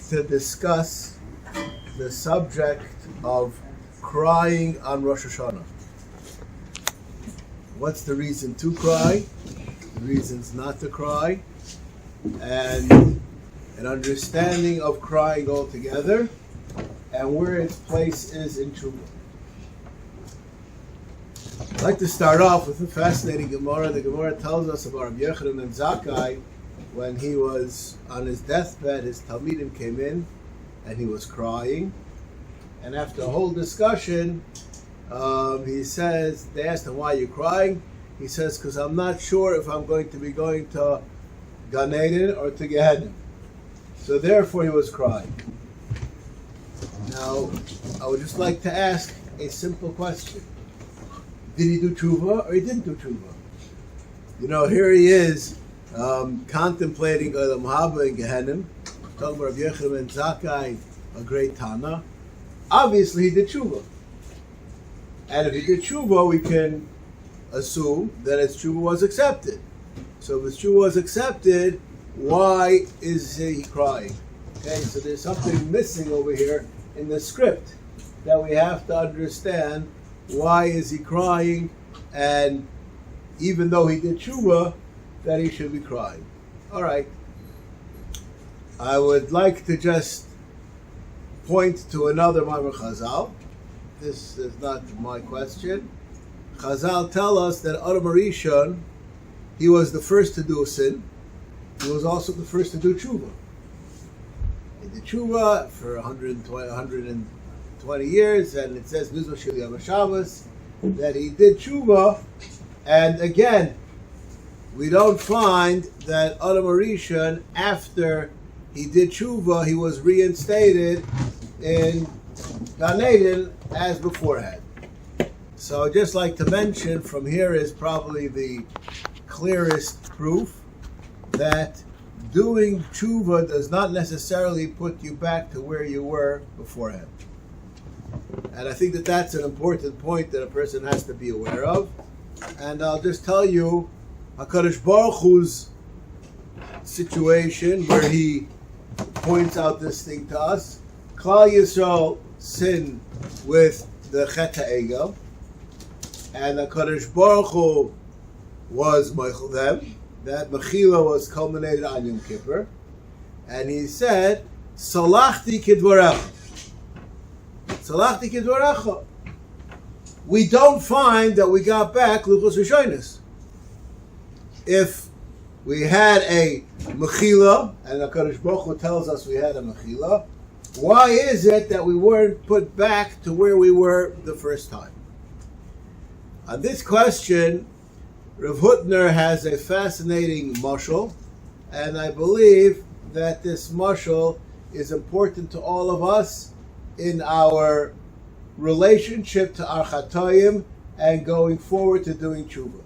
to discuss the subject of crying on Rosh Hashanah. What's the reason to cry, the reasons not to cry, and an understanding of crying altogether, and where its place is in Tshuva. I'd like to start off with a fascinating Gemara. The Gemara tells us about Rabbi Avrohom Baruch Zachariash. When he was on his deathbed, his Talmidim came in and he was crying. And after a whole discussion, he says, they asked him, why are you crying? He says, because I'm not sure if I'm going to be going to Gan Eden or to Gehenna. So therefore he was crying. Now, I would just like to ask a simple question. Did he do tshuva or he didn't do tshuva? You know, here he is, contemplating Olam Haba and Gehenna, talking about Rabbi Avrohom Baruch Zachariash, a great Tana. Obviously, he did tshuva. And if he did tshuva, we can assume that his tshuva was accepted. So if his tshuva was accepted, why is he crying? Okay, so there's something missing over here in the script that we have to understand. Why is he crying? And even though he did tshuva, that he should be crying. All right. I would like to just point to another Ma'amar Chazal. This is not my question. Chazal tell us that Adam Rishon, he was the first to do sin. He was also the first to do tshuva. He did tshuva for 120 years, and it says Mizvah Shel Yom HaShabbos that he did tshuva. And again, we don't find that Adam Rishon, after he did tshuva, he was reinstated in Gan Eden as beforehand. So I'd just like to mention, from here is probably the clearest proof that doing tshuva does not necessarily put you back to where you were beforehand. And I think that that's an important point that a person has to be aware of. And I'll just tell you HaKadosh Baruch Hu's situation where he points out this thing to us. Klal Yisrael sinned with the Chet HaEgel, and HaKadosh Baruch Hu was Meichel them. That Mechila was culminated on Yom Kippur. And he said, Salachti kidvarecha. Salachti kidvarecha. We don't find that we got back Luchos Rishonos. If we had a Mechila, and HaKadosh Baruch Hu tells us we had a Mechila, why is it that we weren't put back to where we were the first time? On this question, Rav Hutner has a fascinating mashal, and I believe that this mashal is important to all of us in our relationship to our Chatoyim and going forward to doing tshuva.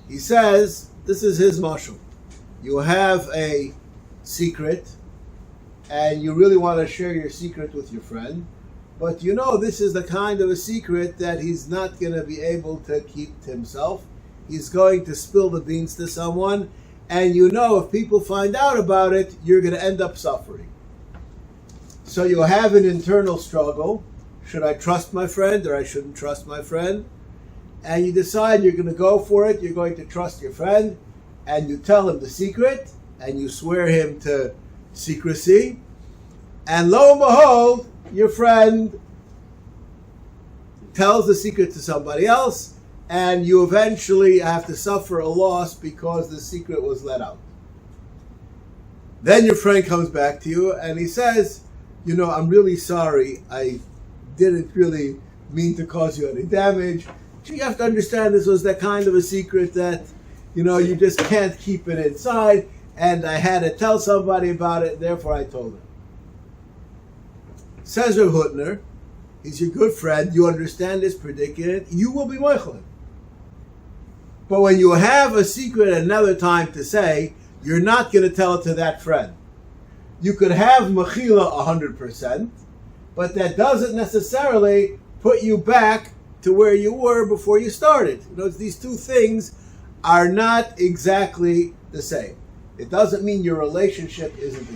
He says, this is his mashal. You have a secret, and you really want to share your secret with your friend, but you know this is the kind of a secret that he's not going to be able to keep to himself. He's going to spill the beans to someone, and you know if people find out about it, you're going to end up suffering. So you have an internal struggle. Should I trust my friend or I shouldn't trust my friend? And you decide you're going to go for it. You're going to trust your friend, and you tell him the secret, and you swear him to secrecy. And lo and behold, your friend tells the secret to somebody else, and you eventually have to suffer a loss because the secret was let out. Then your friend comes back to you and he says, you know, I'm really sorry. I didn't really mean to cause you any damage. You have to understand this was that kind of a secret that, you know, you just can't keep it inside, and I had to tell somebody about it, therefore I told him. Says Rav Hutner, he's your good friend, you understand this predicament, you will be Meichel. But when you have a secret another time to say, you're not going to tell it to that friend. You could have Mechila 100%, but that doesn't necessarily put you back to where you were before you started. You know, these two things are not exactly the same. It doesn't mean your relationship isn't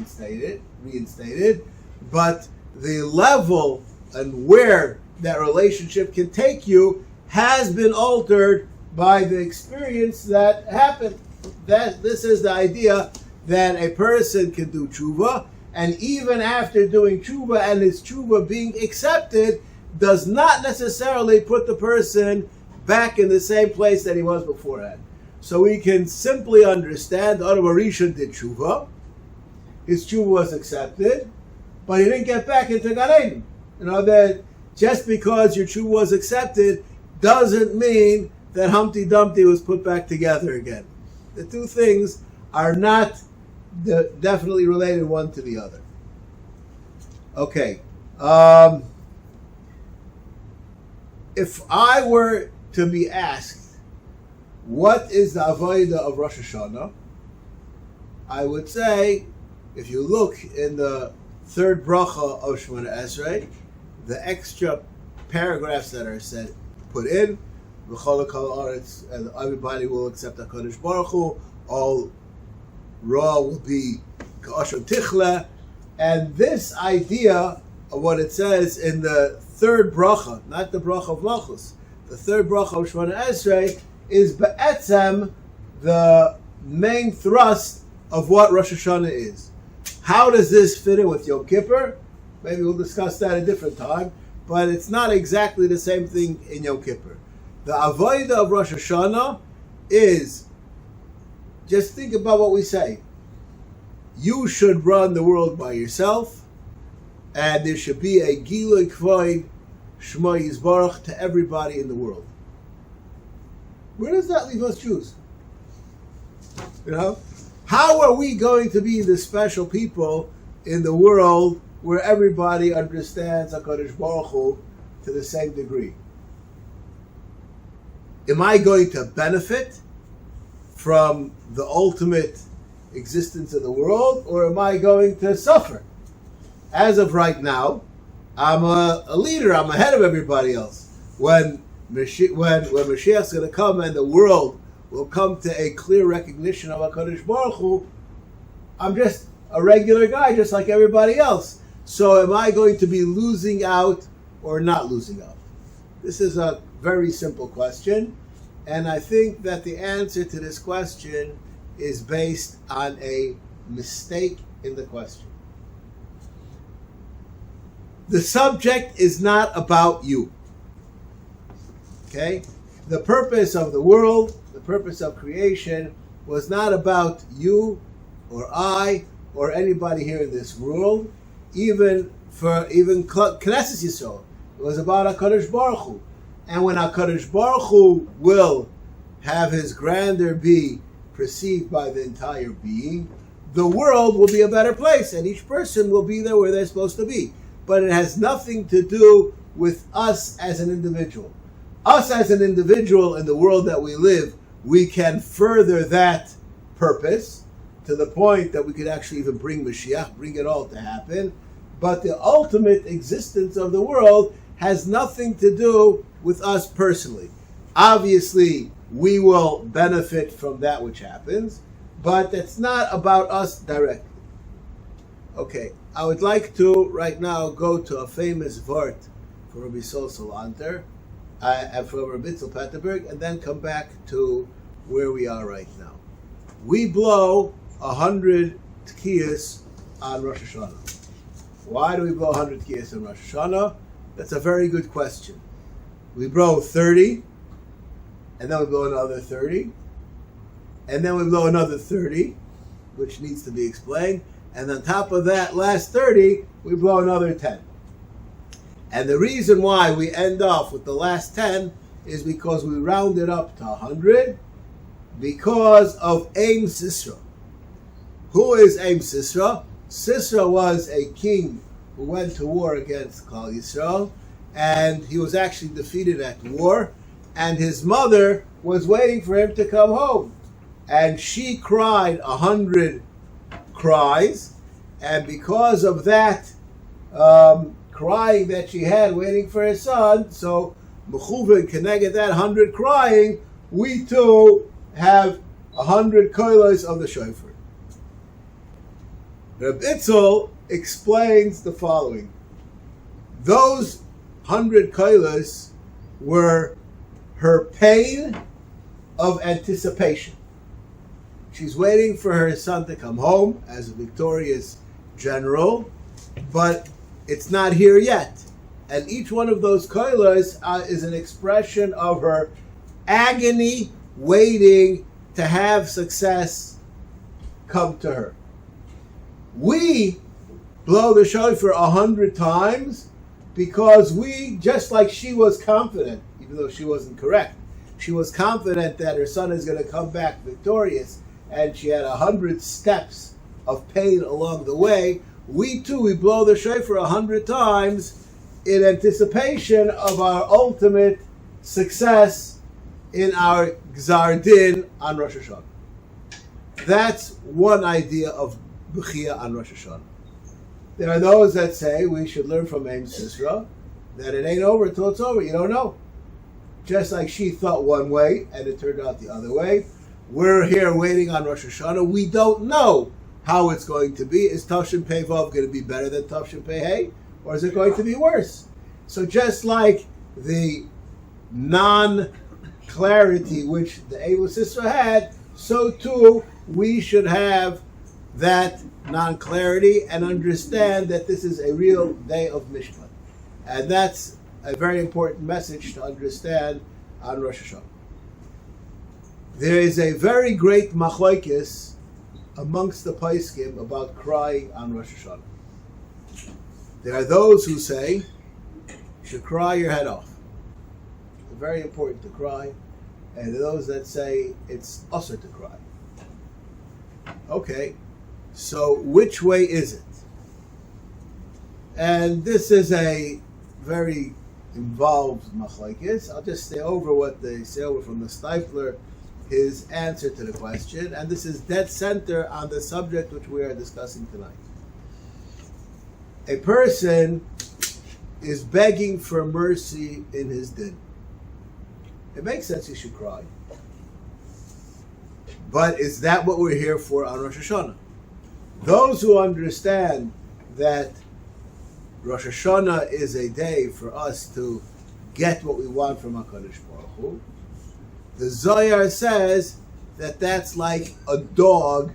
reinstated, but the level and where that relationship can take you has been altered by the experience that happened. That this is the idea that a person can do tshuva, and even after doing tshuva and his tshuva being accepted, does not necessarily put the person back in the same place that he was beforehand. So we can simply understand Adam Arishan did tshuva, his tshuva was accepted, but he didn't get back into Gan Eden. You know, that just because your tshuva was accepted doesn't mean that Humpty Dumpty was put back together again. The two things are not definitely related one to the other. Okay. If I were to be asked, what is the avodah of Rosh Hashanah? I would say, if you look in the third bracha of Shemona Esrei, the extra paragraphs that are said, put in, and everybody will accept HaKadosh Baruch Hu, all Ra will be Ka'ashon Tichla, and this idea of what it says in the third bracha, not the bracha of Malchus, the third bracha of Shemona Esrei, is Ba'etzem the main thrust of what Rosh Hashanah is. How does this fit in with Yom Kippur? Maybe we'll discuss that a different time, but it's not exactly the same thing in Yom Kippur. The avodah of Rosh Hashanah is, just think about what we say. You should run the world by yourself, and there should be a Gilui Kvoid Shema Yisbarach to everybody in the world. Where does that leave us Jews? You know? How are we going to be the special people in the world where everybody understands HaKadosh Baruch Hu to the same degree? Am I going to benefit from the ultimate existence of the world, or am I going to suffer? As of right now, I'm a leader. I'm ahead of everybody else. When Mashiach is going to come and the world will come to a clear recognition of HaKadosh Baruch Hu, I'm just a regular guy, just like everybody else. So am I going to be losing out or not losing out? This is a very simple question, and I think that the answer to this question is based on a mistake in the question. The subject is not about you. Okay? The purpose of the world, the purpose of creation, was not about you or I or anybody here in this world, even Knesset Yisrael. It was about HaKadosh Baruch Hu. And when HaKadosh Baruch Hu will have his grandeur be perceived by the entire being, the world will be a better place, and each person will be there where they're supposed to be. But it has nothing to do with us as an individual. Us as an individual in the world that we live, we can further that purpose to the point that we could actually even bring Mashiach, bring it all to happen. But the ultimate existence of the world has nothing to do with us personally. Obviously, we will benefit from that which happens, but it's not about us directly. Okay, I would like to right now go to a famous vart from Rabbi Sol Salanter and from Rabbi Itzel Petterberg, and then come back to where we are right now. We blow 100 tkiyas on Rosh Hashanah. Why do we blow 100 tkiyas on Rosh Hashanah? That's a very good question. We blow 30, and then we blow another 30, and then we blow another 30, which needs to be explained, and on top of that last 30, we blow another 10. And the reason why we end off with the last 10 is because we rounded up to 100 because of Aim Sisra. Who is Aim Sisra? Sisra was a king who went to war against Klal Yisrael, and he was actually defeated at war, and his mother was waiting for him to come home. And she cried 100 cries, and because of that crying that she had waiting for her son, so Mechuvin Keneged that 100 crying, we too have 100 koilos of the shofar. Reb Itzel explains the following. Those 100 koilas were her pain of anticipation. She's waiting for her son to come home as a victorious general, but it's not here yet. And each one of those koilas is an expression of her agony waiting to have success come to her. We blow the shofar 100 times because we, just like she was confident, even though she wasn't correct, she was confident that her son is going to come back victorious, and she had 100 steps of pain along the way. We too, we blow the shofar 100 times in anticipation of our ultimate success in our Gzar Din on Rosh Hashanah. That's one idea of Bechia on Rosh Hashanah. There are those that say we should learn from Aim Sisra that it ain't over until it's over. You don't know. Just like she thought one way and it turned out the other way, we're here waiting on Rosh Hashanah. We don't know how it's going to be. Is Tavshin Pei Vav going to be better than Tavshin Pei Hey? Or is it going to be worse? So just like the non-clarity which the Eivos Sisra had, so too we should have that non-clarity and understand that this is a real day of Mishpat. And that's a very important message to understand on Rosh Hashanah. There is a very great machlokes amongst the Paiskim about crying on Rosh Hashanah. There are those who say you should cry your head off. It's very important to cry. And there are those that say it's usher to cry. Okay, so which way is it? And this is a very involved machlokes. I'll just say over what they say over from the Stifler, his answer to the question, and this is dead center on the subject which we are discussing tonight. A person is begging for mercy in his din. It makes sense he should cry. But is that what we're here for on Rosh Hashanah? Those who understand that Rosh Hashanah is a day for us to get what we want from HaKadosh Baruch Hu, the Zohar says that that's like a dog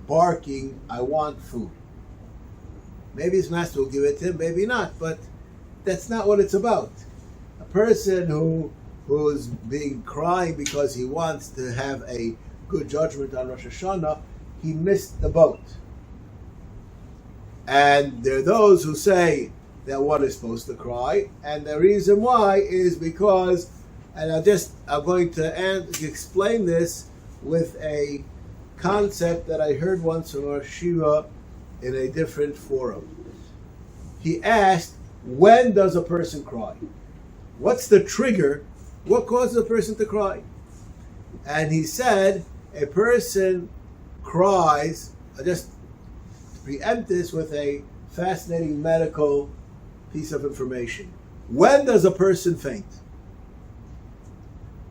barking, I want food. Maybe his master will give it to him, maybe not, but that's not what it's about. A person who's crying because he wants to have a good judgment on Rosh Hashanah, he missed the boat. And there are those who say that one is supposed to cry, and the reason why is because, and I'm going to explain this with a concept that I heard once from our Shiva in a different forum. He asked, when does a person cry? What's the trigger? What causes a person to cry? And he said, a person cries, I just preempt this with a fascinating medical piece of information. When does a person faint?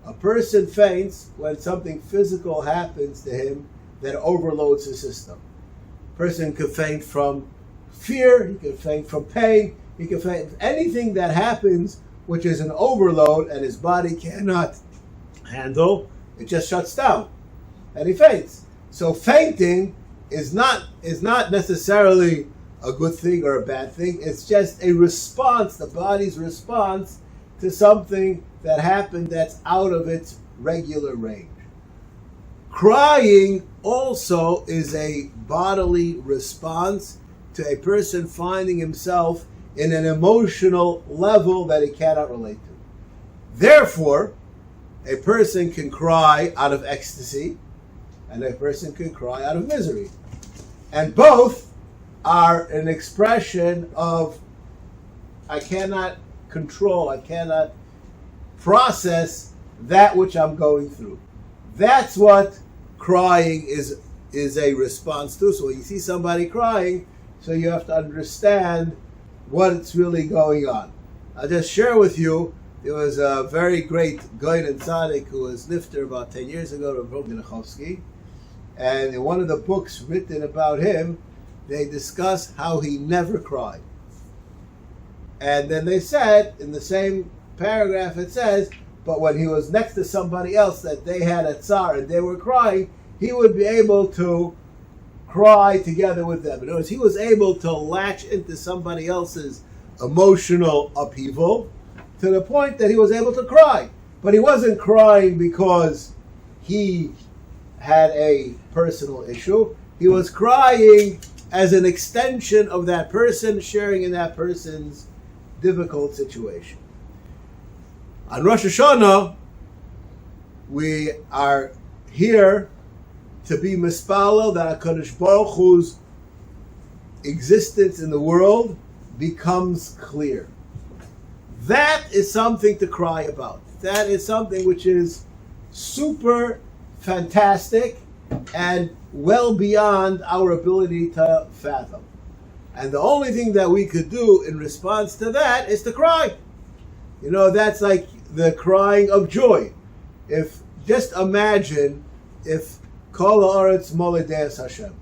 A person faints when something physical happens to him that overloads his system. A person could faint from fear, he could faint from pain, he could faint from anything that happens which is an overload and his body cannot handle, it just shuts down and he faints. So fainting is not necessarily a good thing or a bad thing. It's just a response, the body's response to something that happened that's out of its regular range. Crying also is a bodily response to a person finding himself in an emotional level that he cannot relate to. Therefore, a person can cry out of ecstasy and a person can cry out of misery. And both are an expression of I cannot control, I cannot process that which I'm going through. That's what crying is a response to. So when you see somebody crying, so you have to understand what's really going on. I'll just share with you, there was a very great Goyen and Tzaddik who was nifter about 10 years ago, Rabbi Avrohom Baruch Zachariash, and in one of the books written about him, they discuss how he never cried. And then they said, in the same paragraph it says, but when he was next to somebody else that they had a tsar and they were crying, he would be able to cry together with them. In other words, he was able to latch into somebody else's emotional upheaval to the point that he was able to cry. But he wasn't crying because he had a personal issue. He was crying as an extension of that person, sharing in that person's difficult situation. On Rosh Hashanah, we are here to be mispalel that HaKadosh Baruch Hu's existence in the world becomes clear. That is something to cry about. That is something which is super fantastic and well beyond our ability to fathom. And the only thing that we could do in response to that is to cry. You know, that's like the crying of joy. If just imagine if Kol ha'aretz moledeas Hashem.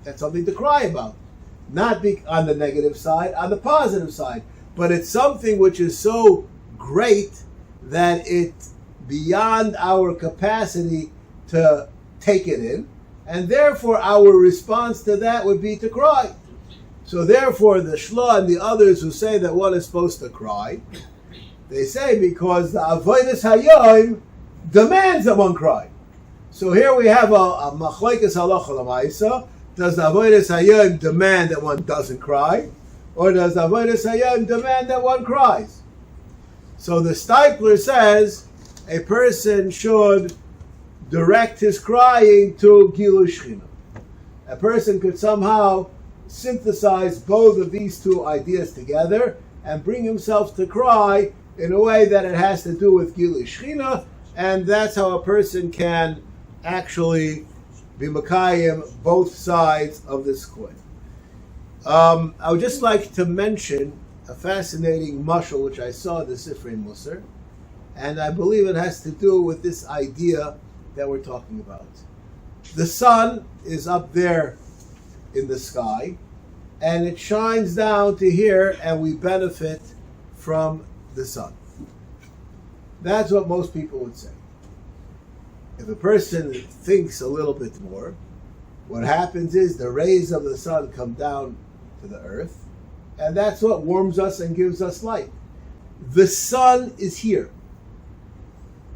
That's something to cry about. Not on the negative side, on the positive side. But it's something which is so great that it's beyond our capacity to take it in. And therefore our response to that would be to cry. So therefore the Shla and the others who say that one is supposed to cry, they say because the Avodas Hayom demands that one cry. So here we have a machlokes halacha l'maisa. Does the Avodas Hayom demand that one doesn't cry? Or does the Avodas Hayom demand that one cries? So the Steipler says a person should direct his crying to Gilui Shechina. A person could somehow synthesize both of these two ideas together and bring himself to cry in a way that it has to do with Gilui Shechina, and that's how a person can actually be Makayim both sides of this coin. I would just like to mention a fascinating mashal which I saw in the Sifrei Musar, and I believe it has to do with this idea that we're talking about. The sun is up there in the sky, and it shines down to here, and we benefit from the sun. That's what most people would say. If a person thinks a little bit more, what happens is the rays of the sun come down to the earth, and that's what warms us and gives us light. The sun is here.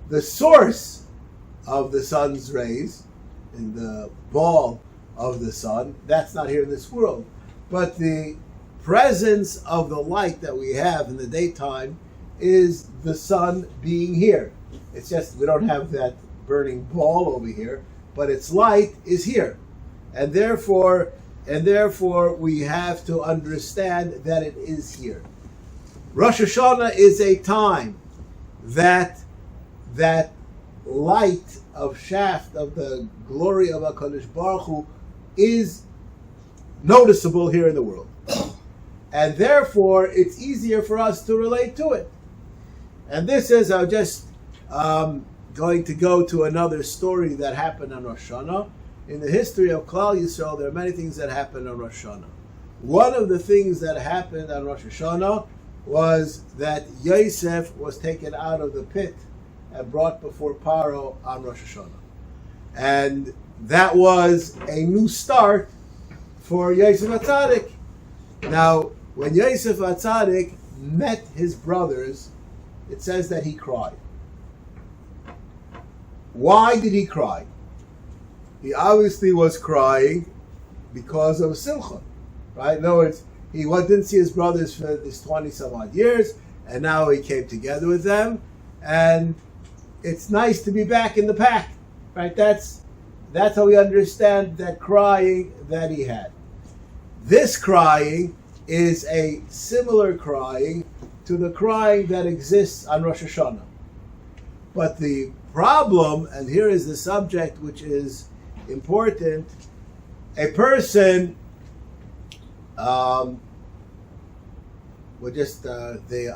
The source of the sun's rays, in the ball of the sun, that's not here in this world. But the presence of the light that we have in the daytime is the sun being here. It's just we don't have that burning ball over here, but its light is here. And therefore we have to understand that it is here. Rosh Hashanah is a time that light of shaft of the glory of HaKadosh Baruch Hu is noticeable here in the world. And therefore it's easier for us to relate to it. And this is, I'm just going to go to another story that happened on Rosh Hashanah. In the history of Klal Yisrael, there are many things that happened on Rosh Hashanah. One of the things that happened on Rosh Hashanah was that Yosef was taken out of the pit and brought before Paro on Rosh Hashanah. And that was a new start for Yosef HaTzadik. Now, when Yosef HaTzadik met his brothers, it says that he cried. Why did he cry? He obviously was crying because of Simcha, right? In other words, he didn't see his brothers for this 20-some odd years, and now he came together with them, and it's nice to be back in the pack, right? That's how we understand that crying that he had. This crying is a similar crying to the crying that exists on Rosh Hashanah. But the problem, and here is the subject which is important, a person the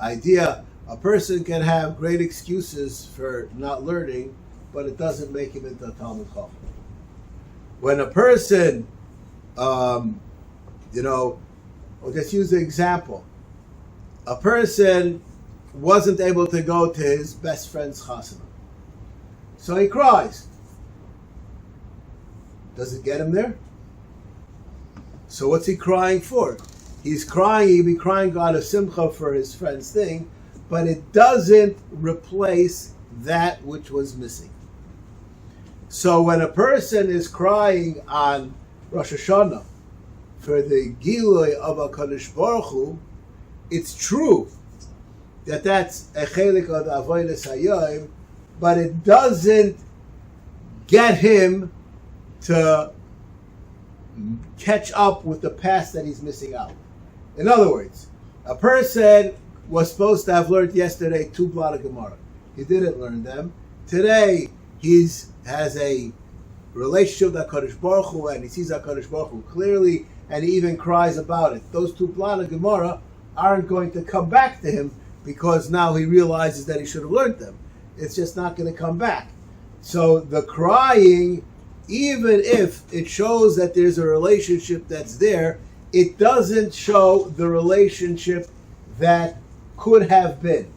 idea, a person can have great excuses for not learning, but it doesn't make him into a Talmid Chacham. when a person, I'll just use an example. A person wasn't able to go to his best friend's chasana. So he cries. Does it get him there? So what's he crying for? He'd be crying out of simcha for his friend's thing, but it doesn't replace that which was missing. So when a person is crying on Rosh Hashanah for the Gilui of HaKadosh Baruch Hu, it's true that that's a chelik of the Avodas Hayom, but it doesn't get him to catch up with the past that he's missing out. In other words, a person was supposed to have learned yesterday 2 blot of Gemara. He didn't learn them. Today, he has a relationship with HaKadosh Baruch Hu, and he sees HaKadosh Baruch Hu clearly, and he even cries about it. Those 2 blot of Gemara aren't going to come back to him because now he realizes that he should have learned them. It's just not going to come back. So the crying, even if it shows that there's a relationship that's there, it doesn't show the relationship that could have been.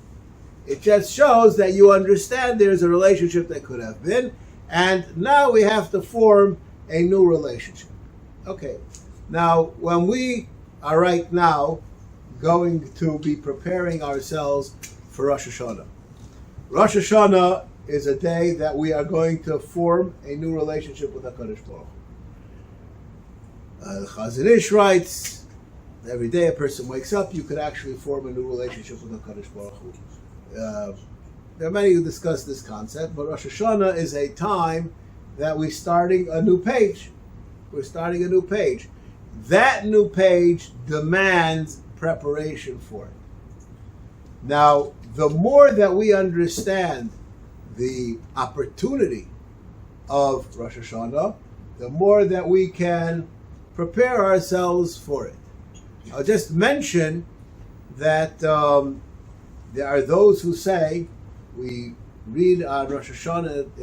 It just shows that you understand there's a relationship that could have been, and now we have to form a new relationship. Okay, now when we are right now going to be preparing ourselves for Rosh Hashanah. Rosh Hashanah is a day that we are going to form a new relationship with HaKadosh Baruch Hu. The Chazon Ish writes, every day a person wakes up, you could actually form a new relationship with HaKadosh Baruch Hu. There are many who discuss this concept, but Rosh Hashanah is a time that we're starting a new page. We're starting a new page. That new page demands preparation for it. Now, the more that we understand the opportunity of Rosh Hashanah, the more that we can prepare ourselves for it. I'll just mention that there are those who say, we read on Rosh Hashanah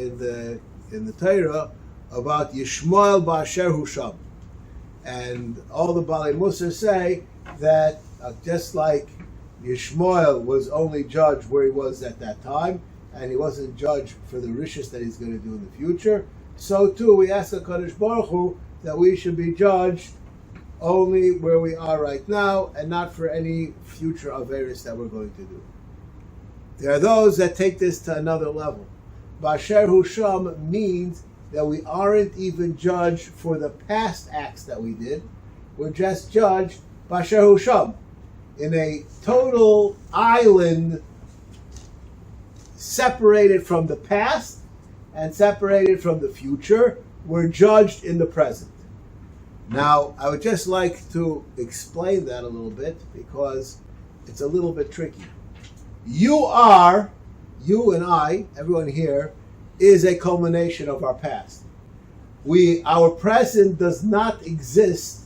in the Torah about Yishmael Ba'asher Hu Sham. And all the Balei Musar say that just like Yishmael was only judged where he was at that time, and he wasn't judged for the riches that he's going to do in the future, so too we ask HaKadosh Baruch Hu that we should be judged only where we are right now, and not for any future averis that we're going to do. There are those that take this to another level. Ba'asher Hu Sham means that we aren't even judged for the past acts that we did. We're just judged Ba'asher Hu Sham, in a total island separated from the past and separated from the future. We're judged in the present. Now, I would just like to explain that a little bit because it's a little bit tricky. You and I, everyone here, is a culmination of our past. Our present does not exist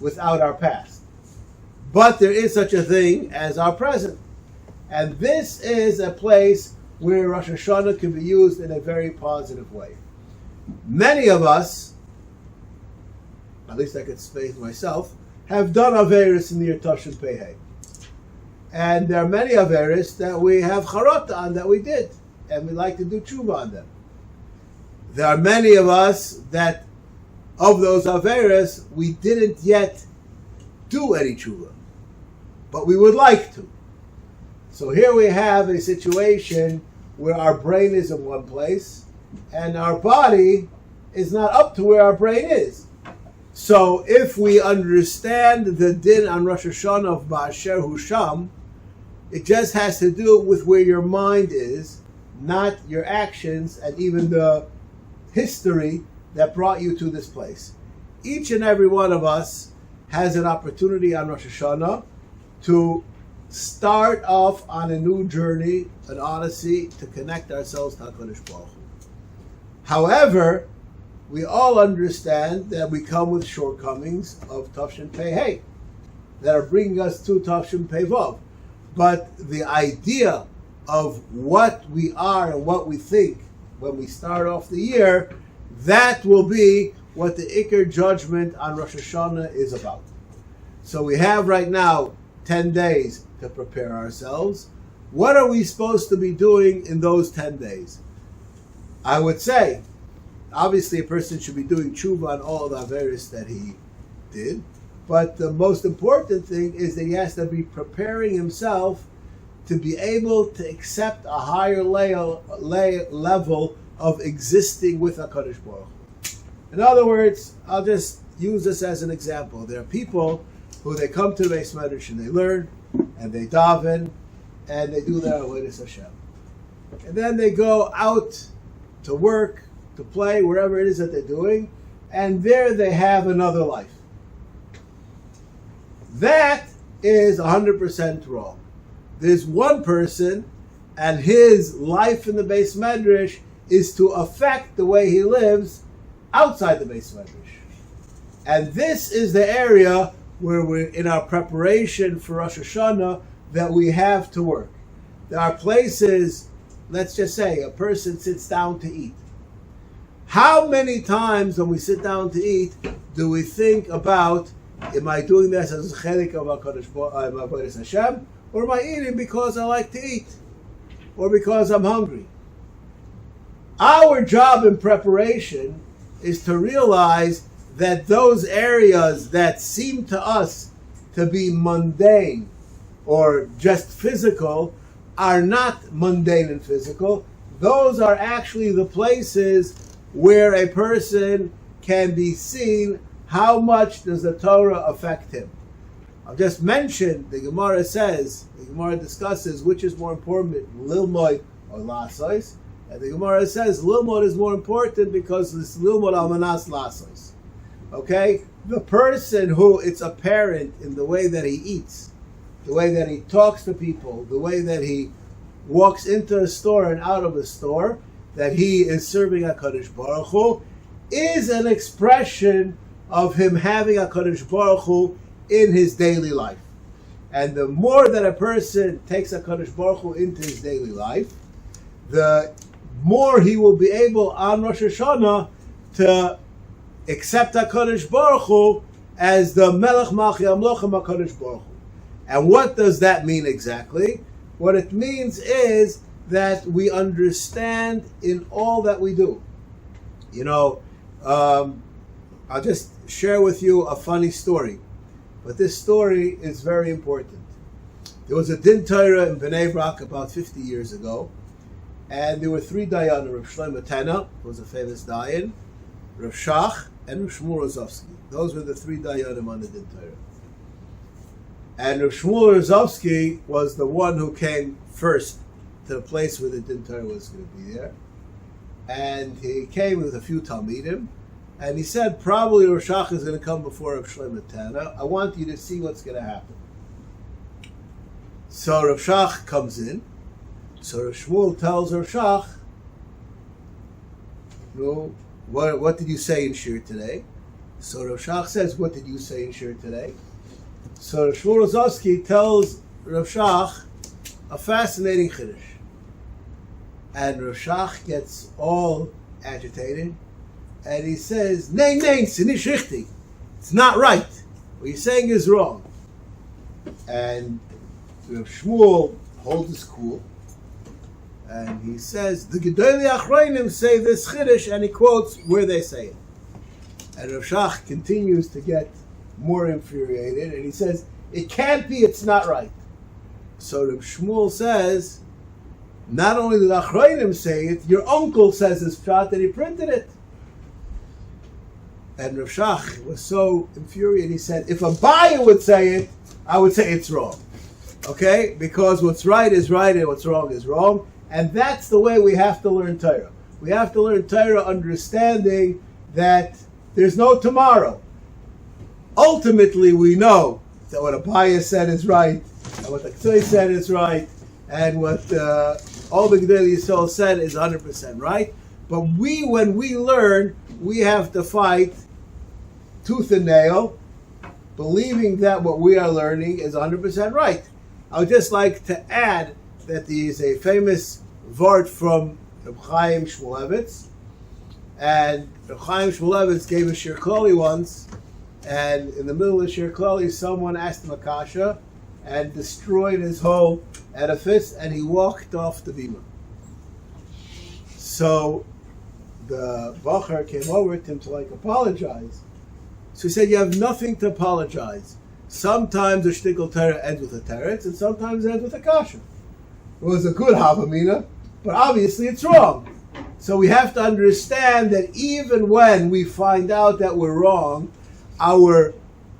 without our past. But there is such a thing as our present. And this is a place where Rosh Hashanah can be used in a very positive way. Many of us, at least I could speak myself, have done Averis in the year Tavshin Pei. And there are many Averis that we have Charata on that we did, and we like to do Tshuva on them. There are many of us that, of those Averis, we didn't yet do any Tshuva, but we would like to. So here we have a situation where our brain is in one place, and our body is not up to where our brain is. So if we understand the din on Rosh Hashanah of Ba'asher Hu Sham, it just has to do with where your mind is, not your actions and even the history that brought you to this place. Each and every one of us has an opportunity on Rosh Hashanah to start off on a new journey, an odyssey, to connect ourselves to HaKadosh Baruch Hu. However, we all understand that we come with shortcomings of Tavshin Pei that are bringing us to Tavshin Pei Vav. But the idea of what we are and what we think when we start off the year, that will be what the Iker judgment on Rosh Hashanah is about. So we have right now 10 days to prepare ourselves. What are we supposed to be doing in those 10 days? I would say, obviously a person should be doing tshuva on all the averos that he did, but the most important thing is that he has to be preparing himself to be able to accept a higher level of existing with HaKadosh Baruch Hu. In other words, I'll just use this as an example. There are people who they come to the Beis Medrash and they learn, and they daven, and they do their avodas Hashem. And then they go out to work, to play, wherever it is that they're doing, and there they have another life. That is 100% wrong. There's one person, and his life in the Beis Medrash is to affect the way he lives outside the Beis Medrash. And this is the area where we're in our preparation for Rosh Hashanah that we have to work. There are places, let's just say, a person sits down to eat. How many times when we sit down to eat do we think about, am I doing this as a chelik of HaKadosh Hashem, or am I eating because I like to eat, or because I'm hungry? Our job in preparation is to realize that those areas that seem to us to be mundane or just physical are not mundane and physical. Those are actually the places where a person can be seen how much does the Torah affect him. I'll just mention, the Gemara discusses which is more important, Lilmod or Lasos. And the Gemara says Lilmod is more important because it's Lilmod Almanas Lasos. Okay? The person who it's apparent in the way that he eats, the way that he talks to people, the way that he walks into a store and out of a store, that he is serving HaKadosh Baruch Hu, is an expression of him having HaKadosh Baruch Hu in his daily life. And the more that a person takes HaKadosh Baruch Hu into his daily life, the more he will be able on Rosh Hashanah to accept HaKadosh Baruch Hu as the Melech Malchi Amlochim HaKadosh Baruch Hu. And what does that mean exactly? What it means is that we understand in all that we do. You know, I'll just share with you a funny story. But this story is very important. There was a Din Torah in Bnei Brak about 50 years ago, and there were three Dayanim. Rav Shlomo Tena was a famous Dayan, Rav Shach, and Rav Shmuel Rozovsky. Those were the three Dayanim on the Din Torah. And Rav Shmuel Rozovsky was the one who came first to the place where the Din Torah was going to be there. And he came with a few Talmidim, and he said, probably Rav Shach is going to come before Rav Shlomo Tana. I want you to see what's going to happen. So Rav Shach comes in. So Rav Shmuel tells Rav Shach, no, what did you say in Shir today? So Rav Shach says, what did you say in Shir today? So Rav Shmuel Rozovsky tells Rav Shach a fascinating chiddush. And Rav Shach gets all agitated, and he says, Nein, sinish richtig. It's not right. What you're saying is wrong. And Rav Shmuel holds his cool, and he says, the Gedolei Achronim say this chiddush, and he quotes where they say it. And Rav Shach continues to get more infuriated, and he says, it can't be, it's not right. So Rav Shmuel says, not only did Achronim say it, your uncle says this pshat that he printed it. And Rav Shach was so infuriated, he said, if a buyer would say it, I would say it's wrong. Okay? Because what's right is right and what's wrong is wrong. And that's the way we have to learn Torah. We have to learn Torah understanding that there's no tomorrow. Ultimately, we know that what a buyer said is right, and what the Ktoi said is right, and what all the Gedolei Yisrael said is 100% right. But when we learn, we have to fight tooth and nail, believing that what we are learning is 100% right. I would just like to add that there is a famous vart from Reb Chaim Shmulevitz, And Chaim Shmulevitz gave a Shir Klali once, and in the middle of Shir Klali, someone asked him a kasha and destroyed his whole edifice, and he walked off the bima. So the Bacher came over to him to apologize. So he said, you have nothing to apologize. Sometimes the shtickle Torah ends with a teretz, and sometimes it ends with a kasha. It was a good havamina, but obviously it's wrong. So we have to understand that even when we find out that we're wrong, our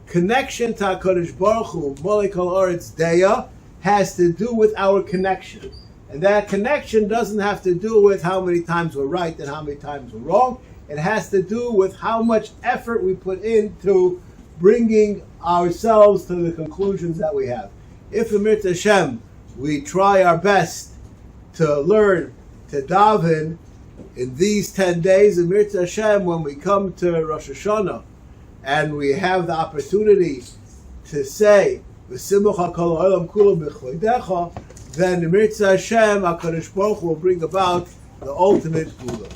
connection to HaKadosh Baruch Hu, Molei Kol Oretz Deya, has to do with our connection. And that connection doesn't have to do with how many times we're right and how many times we're wrong. It has to do with how much effort we put into bringing ourselves to the conclusions that we have. If Amir Hashem, we try our best to learn to daven in these 10 days, Amir Hashem, when we come to Rosh Hashanah and we have the opportunity to say, V'simcha kol ha'olam kulo b'chvodecha, then Amir Hashem, HaKadosh Baruch Hu will bring about the ultimate Gula.